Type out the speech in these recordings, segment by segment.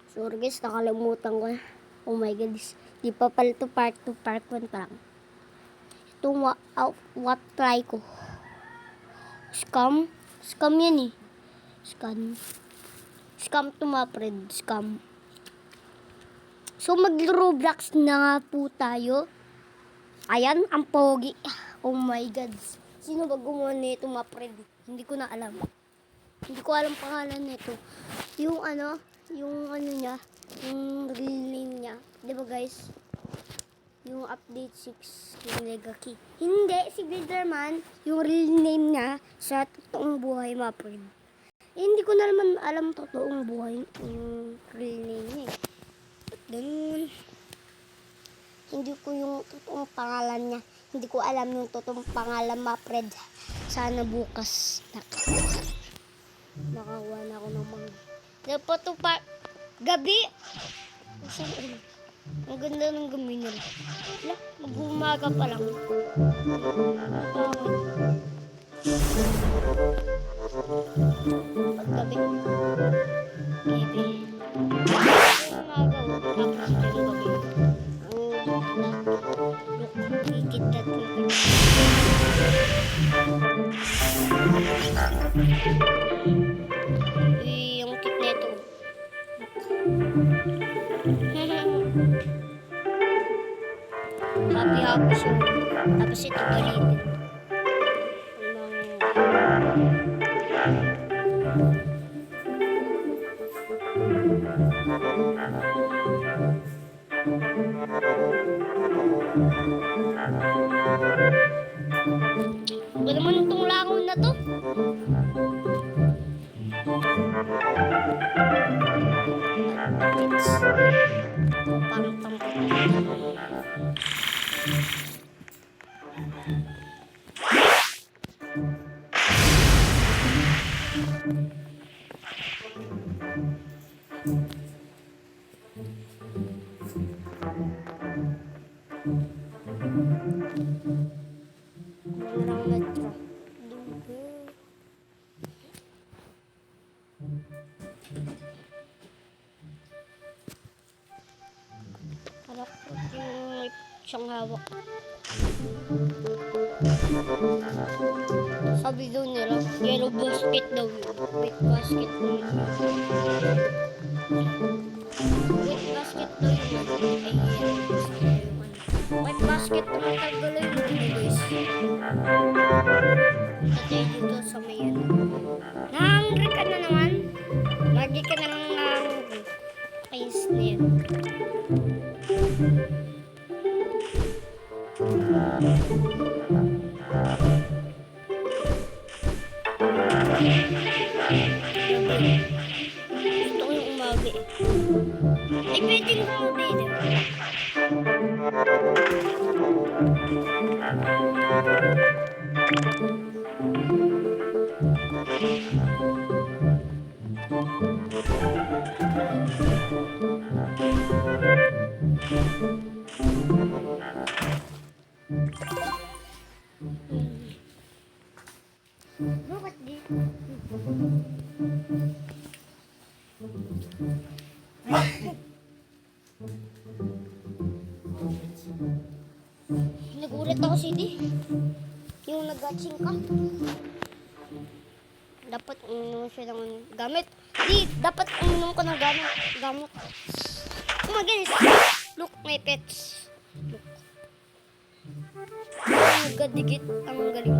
Sorry guys, nakalimutan ko na. Oh my god, di pa pala ito part 2, part 1 pa lang. Itong what try ko. Scam yan eh. Scam to mga friend, scam. So mag-Roblox na nga po tayo. Ayan, ang pogi. Oh my god. Sino ba gumawa nito mga friend? Hindi ko na alam. Hindi ko alam pangalan nito. Yung ano niya, yung real name niya. Diba guys? Yung update 6 yung Legaki. Hindi, si Gliderman, yung real name niya sa totoong buhay mga friend. Hindi ko na naman alam totoong buhay yung real name niya. Ganun. Hindi ko yung totoong pangalan niya. Hindi ko alam yung totoong pangalan mga friend. Sana bukas nakakuha na ako ng mga. Dapat ito pa gabi. Ang ganda ng gabi nila. Mag-umaga pa lang. Paggabi. Gabi. Umaga. Tapos ito yung gabi. Higit na ito. Yung kit na ito. Happy siya. Tapos ito galitin. Ba naman itong langon na to? Parang tampok. Marang metro. Harap ko yung siyang hawak. Sabi daw nila, yellow basket daw yun. White basket daw yun. White basket daw yun. Ay, white basket naman tagaloy mo guys. Tatay dito sa may ano. Nahangry ka na naman. Lagi ka naman nahangry. Kayos na yan. Gusto ko yung umaga eh. Ay, pwedeng umaga eh. Bakit di? Nagulat ako si Di. Yung nag-gatching ka. Dapat uminom siya ng gamit. Di, dapat uminom ko ng gamit. Oh my goodness. Look, my pets. Look. Nagkadigit. Ang galing.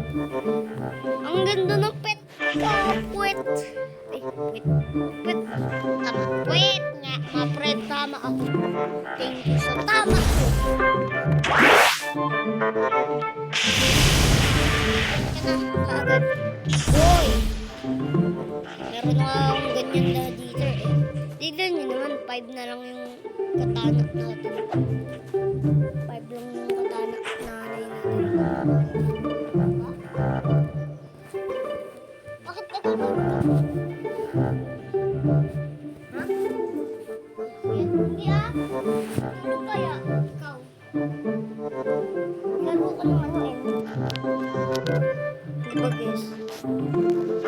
Ang ganda ng pet. Puwet. Eh, puwet. Puwet. Tama. Puwet nga. Mga friend, tama ako. Thank you sa tama ko. Kaya na, kaagad. Boy! Meron na akong ganyan na dito eh. Tignan nyo naman, 5 na lang yung katana natin. 5 lang yung katana nanay natin. Bakit ito ba? Ha? Yan, hindi ah. Ano kaya? Ikaw. Laro ka ng ano eh. Diba guys? Oh my goodness.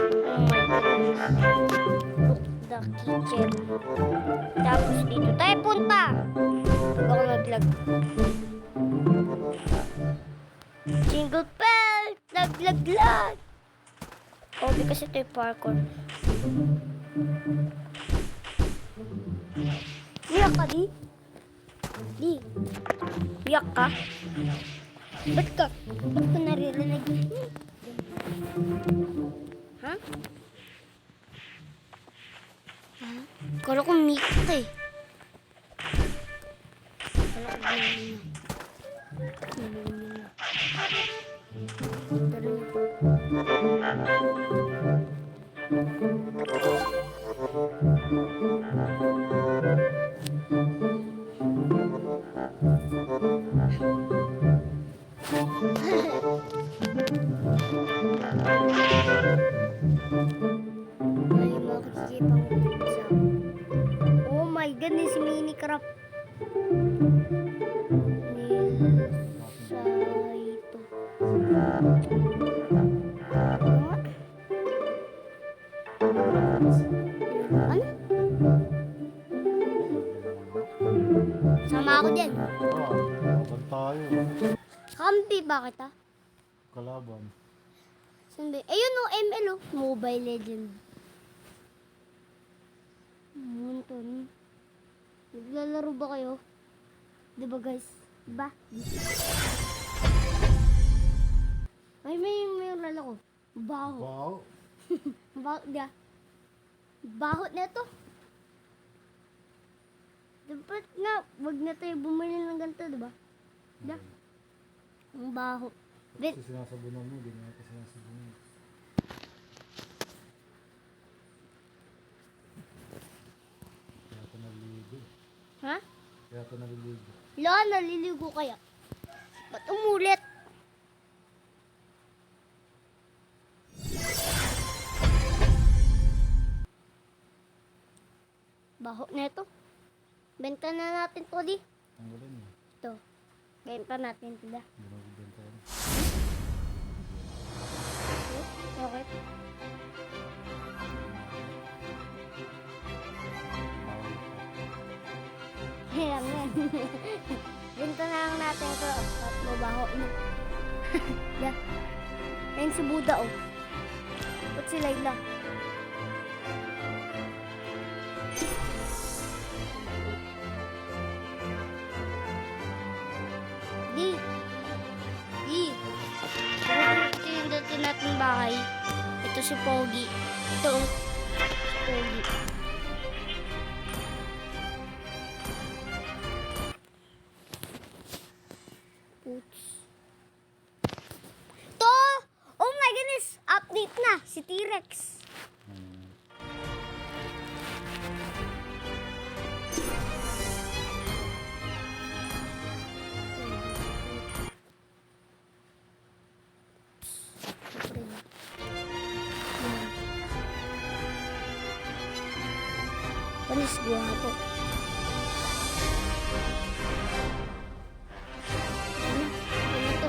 Look the kitchen. Tapos dito tayo punta. Pag ako naglag. Jingle bell! Lag, lag, lag! Oh, kasi ito yung parkour. Biyak ka, di? Di? Biyak ka? Ba't ka? Ba't ko naririnig? Ha? Ha? Kala ko meet ka eh. Kala ko ganyan na. Pero ay, makikipang pizza. Oh my goodness, si Minicraft. Nilsaito. Ano? Sama ako dyan. Kalaban tayo. Kampi, bakit ah? Kalaban. Saan ba? Ayun o, ML o. Mobile Legend. Munton. Naglalaro ba kayo? Diba guys? Diba? Ay, may lala ko. Baho. Wow. Baho, di ah. Baho na to. Dapat nga, wag na tayo bumili ng ganito, diba? Diba? Ang baho. Bet. Kasi sinasabunan mo, hindi natin sinasabunan. Kaya ito naliligo. Ha? Kaya ito naliligo. Wala, naliligo kaya. Ba't umulit? Baho na ito. Benta na natin to, di. Ang galing mo. Ito. Benta natin, tila. Hindi mo bibenta yan. Okay. Ayan yan. Benta na lang natin ito. At mabaho na. Yeah. Ayun si Buddha, oh. Ba't si Layla? Di. Ito yung dati natin bahay. Ito si Pogi. Ito, oh. Si Pogi. Oops. To! Oh my goodness! Update na! Si T-Rex. Panis guwapo. Ano? Ano to?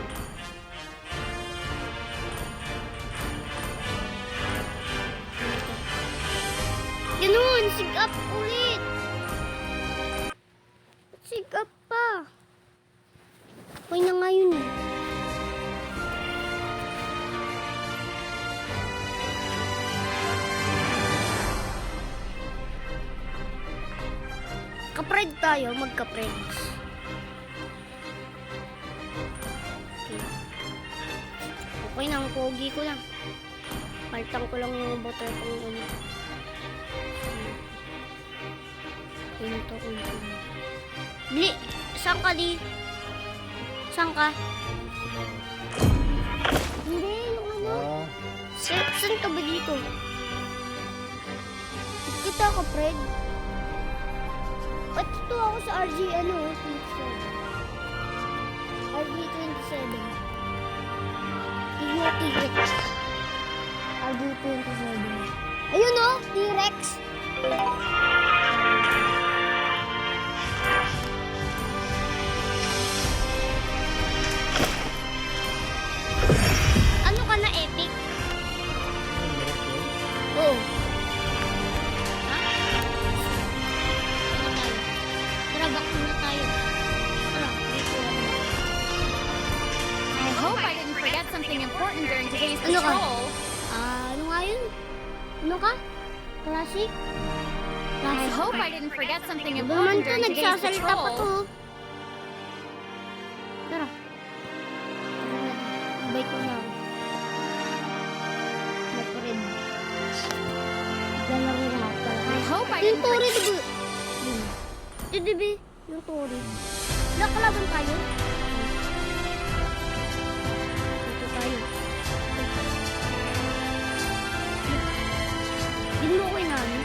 Ganun! Sigap ulit! Sigap pa! Okay na nga yun eh. Kapred tayo, magka-friends. Okay. Okay na, ang pogi ko lang. Paltang ko lang yung butter kung ano. Pinto ko lang. Di, saan ka di? Saan ka? Hindi, yung ano. Saan ka ba dito? Kita ka, Fred. Ba't ito ako sa RG, ano, 27? RG 27. Tignan mo, T-Rex. RG 27. Ayun o, T-Rex. Ano ka na, Epic? Oh. Ha? Ano ka? something important during today's Ano ka? patrol. Ano nga yun? Ano ka? Classic? I hope I didn't forget something Ano naman important to? during today's Nagsasalita pa to. patrol. Tara. Bait ko na ako. Naparin. Lalaro nga pala. I hope I Yung didn't Tori, forget. diba? Yung diba? Yung Tori. Nakalaban tayo? Ito tayo. Hindi mo ko inamin.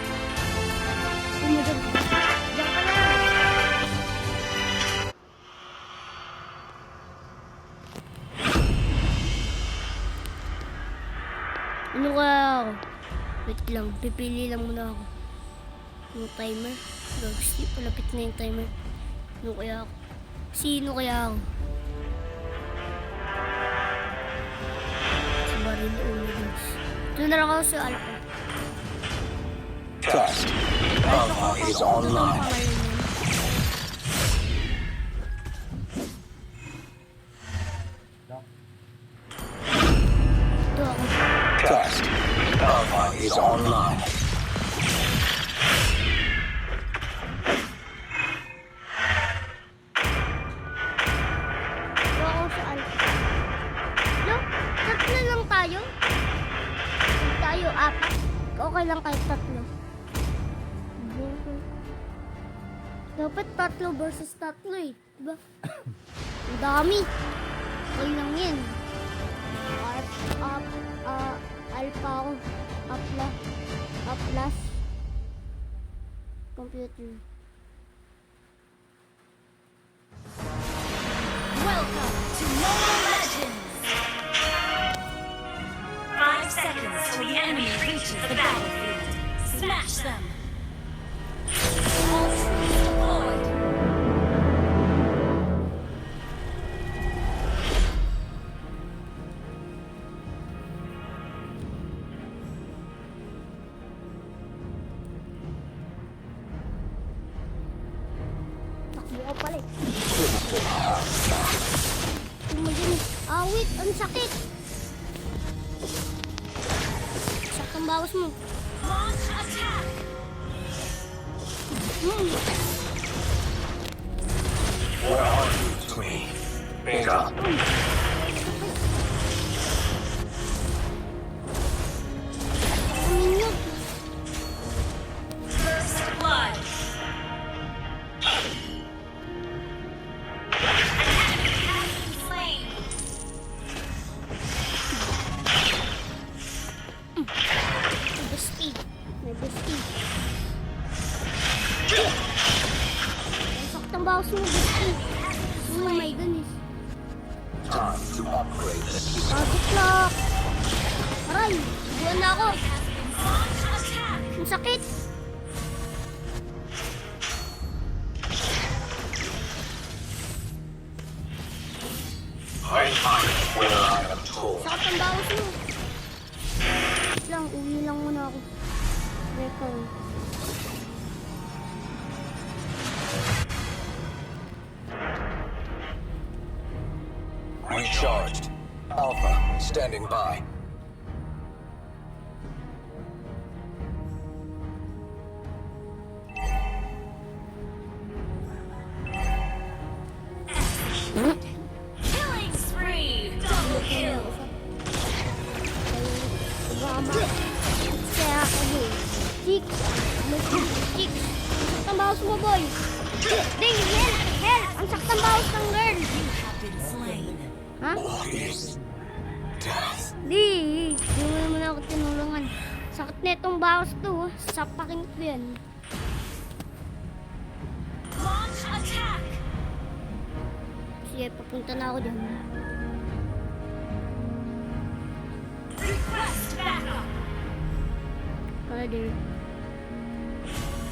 Umudog. Diyan ka na. Ano kaya ako? Wait lang, pipili lang muna ako. Yung timer. Gags, palapit na yung timer. Ano kaya ako? Sino kaya ako? Si Baril Ulrich. Ito na lang ako sa alak ko. Test. Alpha is online. Lock. Ito ako. Test. Alpha is online. Ito ako sa alak. No? Tatlo lang tayo? Tayo, apat. Okay lang kahit tatlo. Dapat tatlo versus tatlo eh. Diba? Ang dami. Okay lang yan. Alpha ako. Uplas. Computer. Welcome to Mobile Legends! 5 seconds till the enemy reaches the battlefield. Smash them! All troops deployed! Takbo ka pala eh. Tumagin. Wait. Ang sakit. Sakit ang bawas mo. Launch attack! Where are you to me? Beta. Aminyog. First blood! An enemy has been slain! May besti. May besti. Ang sakit ang bawas mo, besti. Oh my goodness. Time to upgrade the key. Clock. Aray. Buwan na ako. Launch attack! Ang sakit. I find where I am told. Sakit ang bawas mo. Wait lang, uwi lang muna ako. Record. Recharged. Alpha, standing by. Killing spree! Double kill! Drama. Kaya ako din. Six. Six. Ang sakit ang bawas mo, boy. Ding, help! Help! Ang sakit ang bawas ng girl. Have been slain. Ha? What is death? Di. Di mo naman ako tinulungan. Sakit na itong bawas to. Sapakin ko yan. Launch attack! Sige, papunta na ako dyan. Request backup! Brother.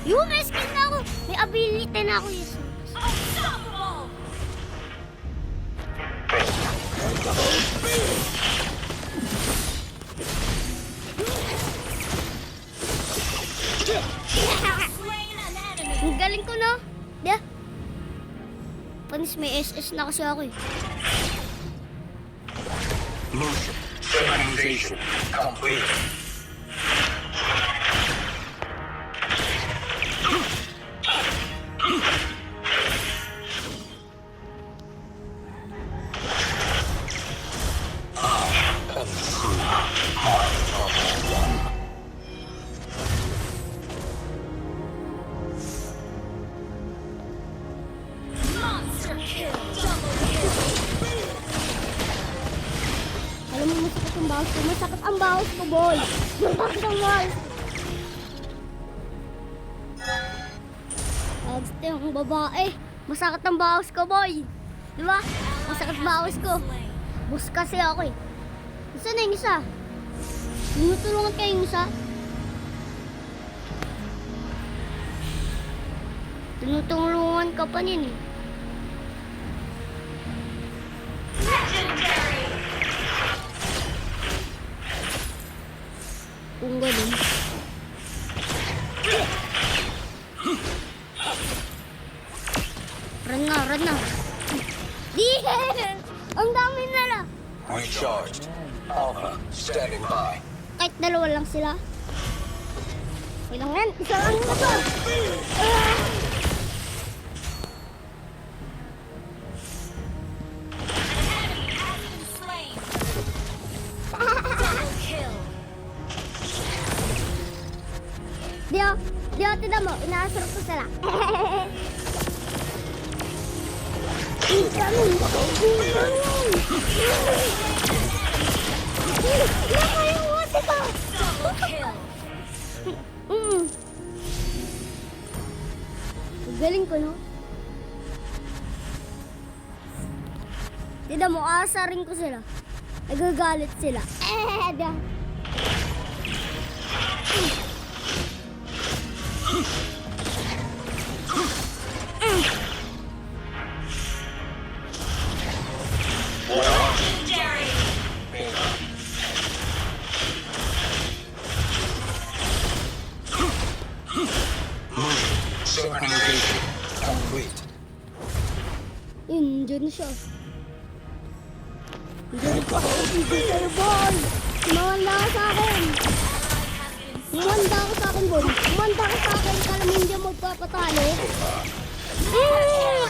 Yung may skill na ako. May ability na ako. Yes. Unstoppable! Slain an enemy! Ang galing ko, no? Yeah. Panis may SS na kasi ako eh. Motion. Synchronization complete. Monster kill. Double kill. Alam mo, masakit ang bawas ko. Masakit ang bawas ko, boy. Masakit ang bawas. Gusto yung babae. Masakit ang bawas ko, boy. Diba? Masakit bawas ko. Bus kasi ako eh. Isa na yung isa. Tinutulungan kayo yung isa. Tinutulungan ka pa niyan eh. Legendary. Kung ganun. Run na. Di! Ang dami nila. Recharged. Alpha standing by. Kahit dalawa lang sila. Ilang yan? Isa lang na to. Ah! Slain. Double kill. Dio, tignan mo. Inaasar ko sila. Nakayawat ito. Double kill. Galing ko, no? Tignan mo, aasarin ko sila. Nagagalit sila. Dio. Legendary. Synchronization complete. Yun, dyan siya. Dyan pa ako, sa'yo, boy! Tumawanda ka sa akin! Tumawanda ka sa akin, boy! Tumawanda ka sa akin, kala mo hindi mo magpapatalo?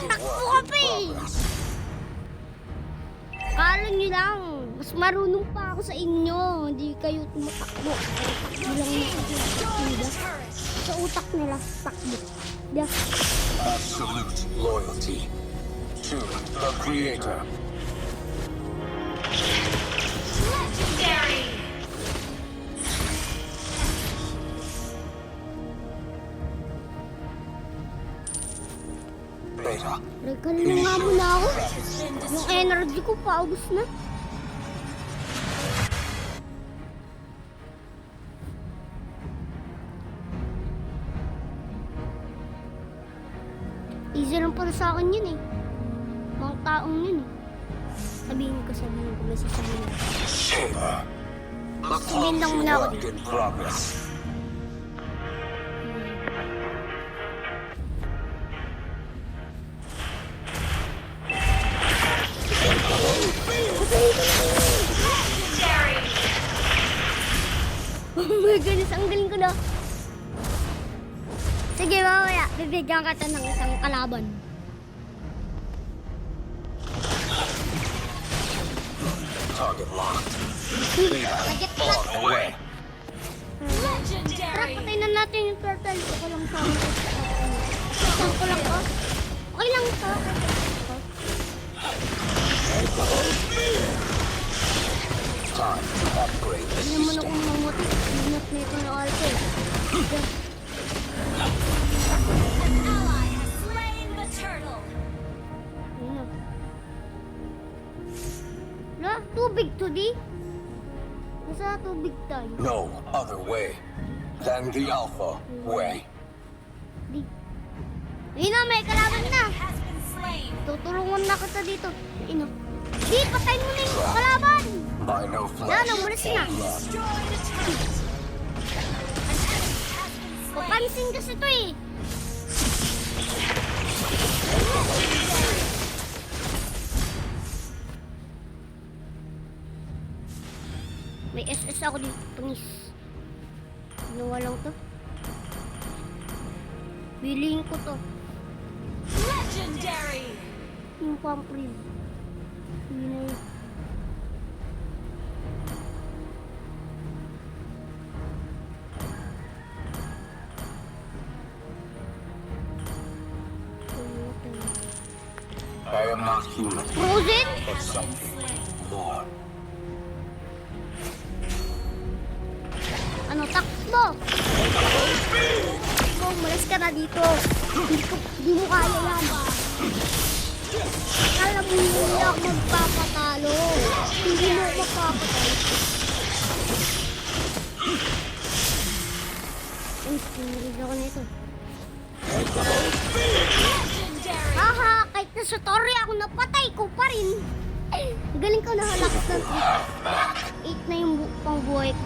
Takbo ka pa eh! Kala nyo lang, mas marunong pa ako sa inyo. Hindi kayo tumatakbo. Takbo lang na sa utak nila, takbo. Diba? Absolute loyalty to the Creator. Legendary. Beta. Regalin nga muna ako. Yung energy ko paubos na. Easy lang para sa akin yun eh. Mga taong yun eh. Sabihin ko, may sasabihin. Shiva. The Sabihin lang clumsy muna ako work in progress. Legendary. Oh my goodness, ang galing ko na. Sige, mamaya. Bibigyan ka ng isang kalaban. Target locked. Target On lock. the way. Tara, Legendary. patay na natin yung turtle. Ito lang sa akin. Isang ko lang ko. Okay lang ito. Time to upgrade the Hindi mo na system. kung mamuti. Hinap na ito ng alto. An ally has slain the turtle. Hinap. Na, tubig to di. Nasa tubig tayo. No other way than the Alpha way. Di. Ayun na, may kalaban na. Has been slain. Tutulungan na kita dito. Ino. Di, patay mo na yung kalaban. By no Yan, flesh. umalis na. Destroy the turret. An enemy has been slain. Papansin kasi ito eh. Alis ako dito, pangis. Ginawa lang to. Bilihin ko to. Legendary! Yung pampril. Yun na yun. I am not human, Frozen? but something more. Ano, takbo! Takbo, malas ka na dito. Hindi mo kaya yan. Alam mo, hindi ako magpapatalo. Hindi mo ako magpapatalo. Uy, sinilig ako nito. Haha, kahit nasa story ako napatay ko pa rin. Galing ka nahalakas ng 8 na yung pangbuhay ko.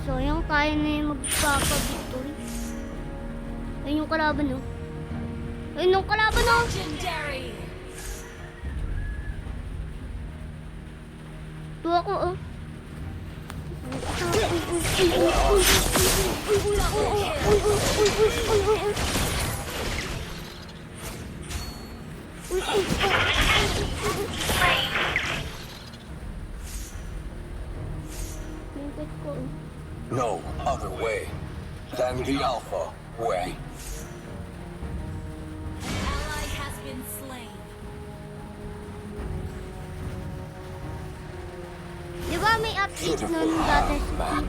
So, yung tayo na yung magpapa-victory. Ayun yung kalaban, no? Ayun yung kalaban, no? Legendary! Ito ako, oh. No other way than the Alpha way. Ally has been slain. Di ba may update nun dati? Mac.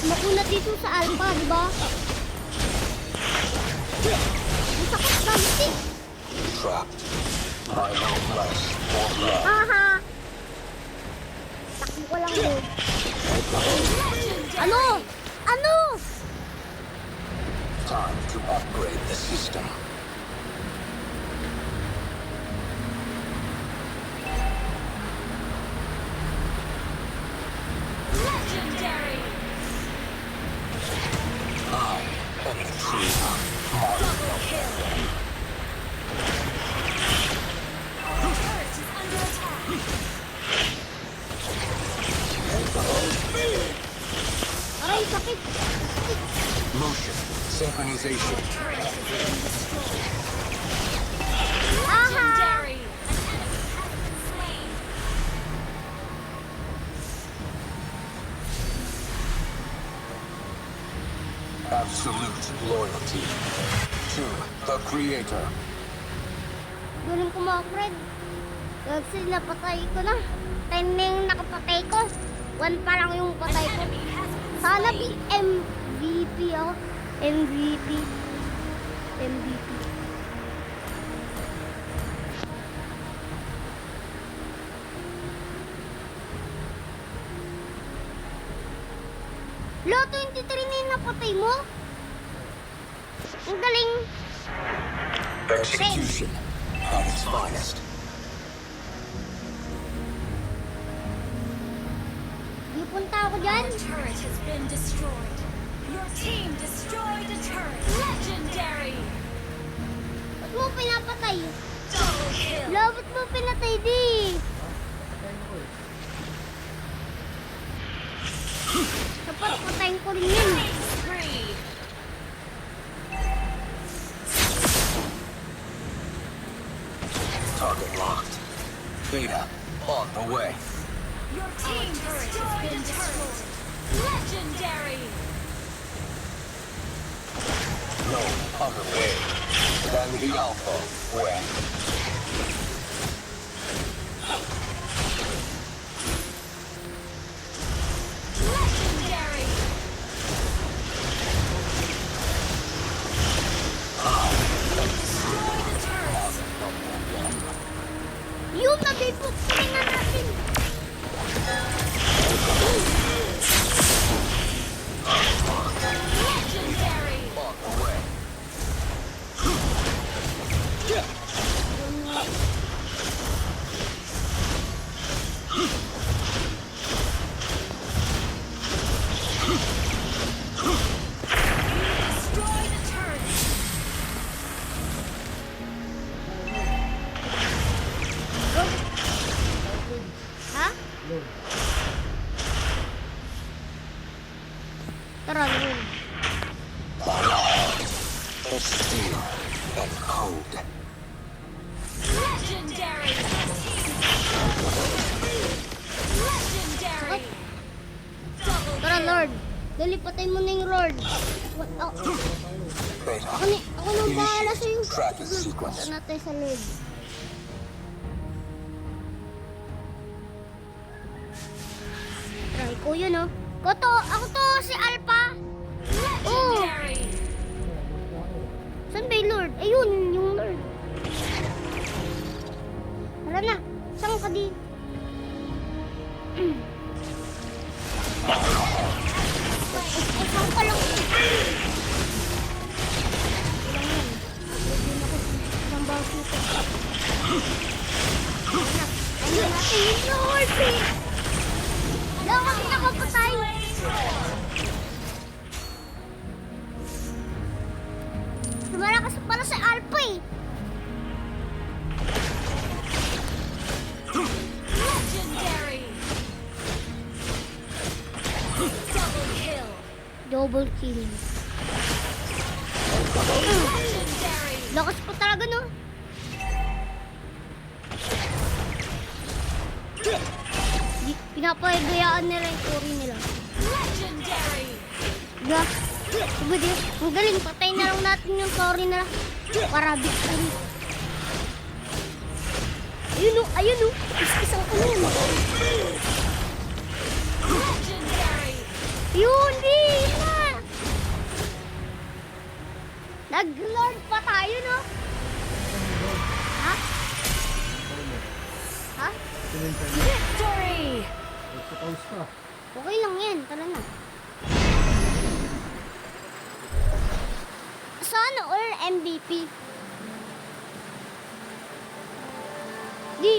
Makunat dito sa Alpha, di ba? Masakit ganti. Trapped by no flesh or blood. Haha. Takbo ko lang yun. Ano? Ano? Time to upgrade the system. Legendary! I am the true Double kill! Our turret is under attack. Aray, sakit. motion synchronization. Aha. Legendary! An enemy has been slain. Absolute loyalty to the Creator. Galing ko mga friend. Kasi napatay ko na. 10 na yung nakapatay ko. 1 pa lang yung An patay ko. enemy has been Sana slain. MVP ako. MVP. MVP. Lo, 23 na yung napatay mo? Ang galing. Execution at its finest. Di punta ako dyan. Our turret has been destroyed. Your team destroyed a turret. Legendary! Ba't mo pinapatay? Double kill! Lo, ba't mo pinatay di? Dapat patayin ko rin yun. Spree! Target locked. Beta on the way. Your team destroyed a turret. Legendary! No other way than the Alpha way. Legendary! Destroy the turret. Yun, nabibok na natin. Legendary! On the way. Destroy the turret. Lord. Tara, Lord. It's steel and cold. Legendary! Legendary! Double Tara, kill. Lord. Dali, patay mo na yung Lord. What? Beta, Ako nang bahala sa'yo. tracking sequence. Punta natin sa Lord. Try ko yun, oh. Ako to, si Alpha. Oh, Legendary! saan ba yung Lord? Ayun, yung Lord. Tara na. Saan ka di? Ay, saan ka lang? Isang baso ko. Ayun natin yung Lord, eh. Wala kasi nakapatay. Malakas pala sa Alpha, eh. Legendary! Double kill! Double kill. Legendary! Lakas pa talaga, no? Pinapahigayaan nila yung story nila. Legendary! Diba? Diba di? Ang galing, patay na lang natin yung story nila. Para victory. Ayun o, ayun o. Isang ano yun. Legendary! Yun, di! Yun na! Nag-lord pa tayo, no? Ha? Ha? Victory! Suppose ka. Okay lang yan, tara na. Sana all MVP. Di.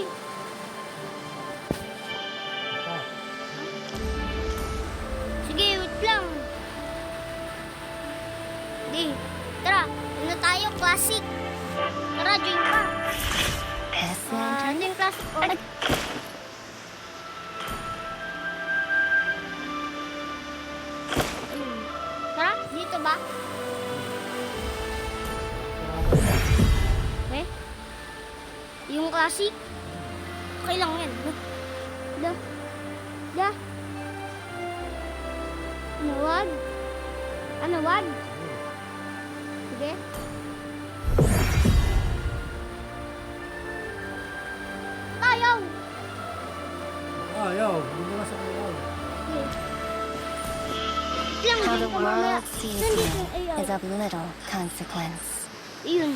Sige, wait lang. Di. Tara, ano tayo? Classic. Tara, join ka. Ano yung classic? Oh. Ayun. Tara, dito ba? Eh? Yung classic? Okay lang yan. Da. Ano, wag? Ano, wag? Sige. Tayo! Ayaw. Hindi mo na sa ayaw. Sige. Wait lang, How hindi the ko mamaya. world sees Nandito me yung AI. is of little consequence. Yun.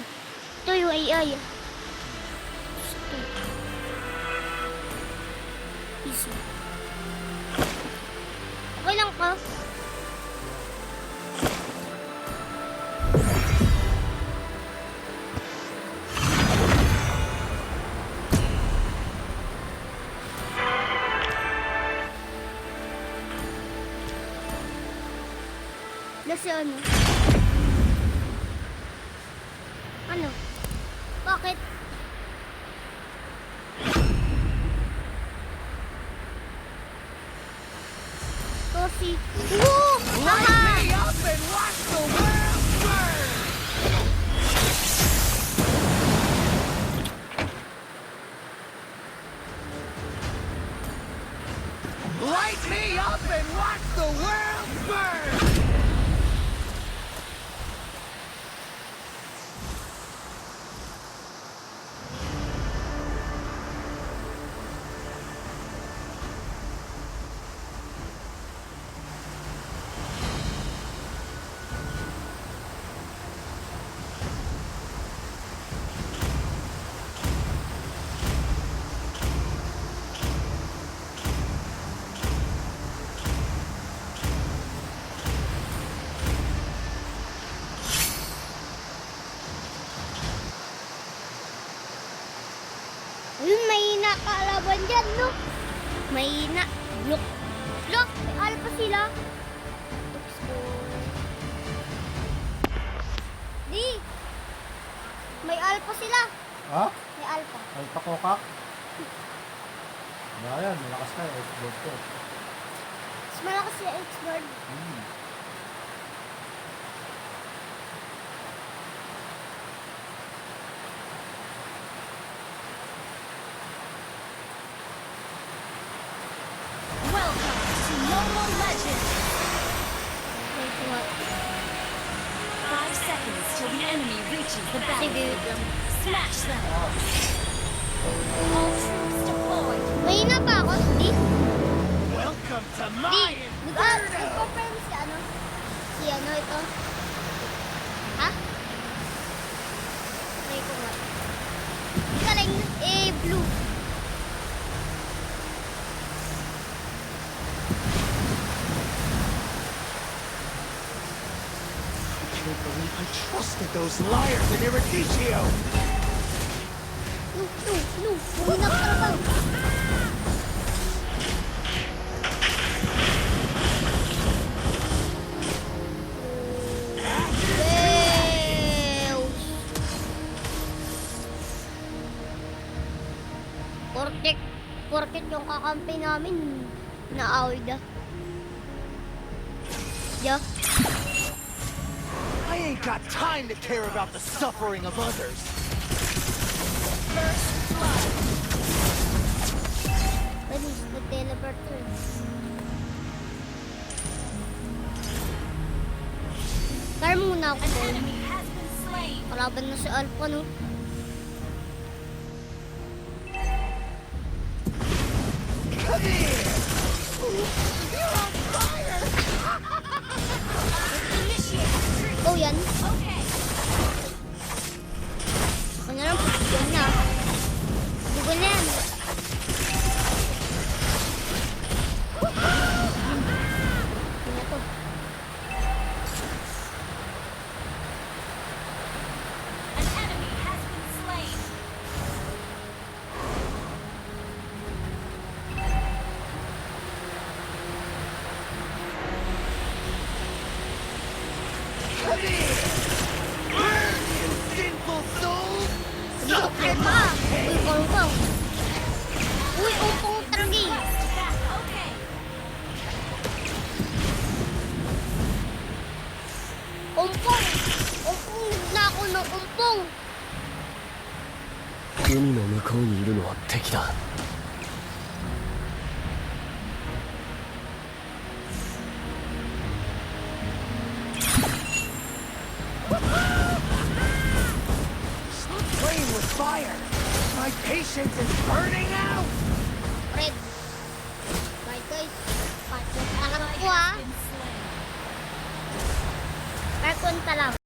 Ito yung AI. Easy. Okay lang ka? Kasi ano? Ano? Bakit? Kasi... Woo! Haha! Light me up and watch the world burn! Ayun, mahina kalaban dyan, no? Mahina. Look. Look, may alpha sila. Oops, Di. May alpha sila. Ha? May alpha. Alpha kokak? Ayan, malakas na. Export ko. Mas malakas si X-Bird. Welcome to Mobile Legends! Wait, what? 5 seconds till the enemy reaches the Sige, battlefield. wait lang. Smash them! All troops deployed! Mahina pa ako, di? Welcome to Di! my Nagpa-frame si ano? Si ano ito? Ha? Try ko nga. Galing, blue. can't believe I trusted those liars in Eruditio! No. Mahina pa talaga. Porket yung kakampi namin na-awid ah. Yeah. I ain't got time to care about the suffering of others! Pwede nag-teleporter. Car muna ako. An enemy has been slain! Kalaban na si Alpha, no? Come here! You're on fire! Initiate retreat! Oh, yan. Okay! Ako na lang. Yan na. Google na yan. Yan na to. An enemy has been slain! Come here! Burn, you sinful souls! Ay pa! Uy, kongkong. Uy, umpong tragi. West back! Okay! Umpong! Umpong, na ako ng umpong. 海の向こうにいるのは敵だ。 Stop playing with fire! My patience is burning out! Red. Bye guys. Patyon talaga ko ah. Been slain. Patyon talaga.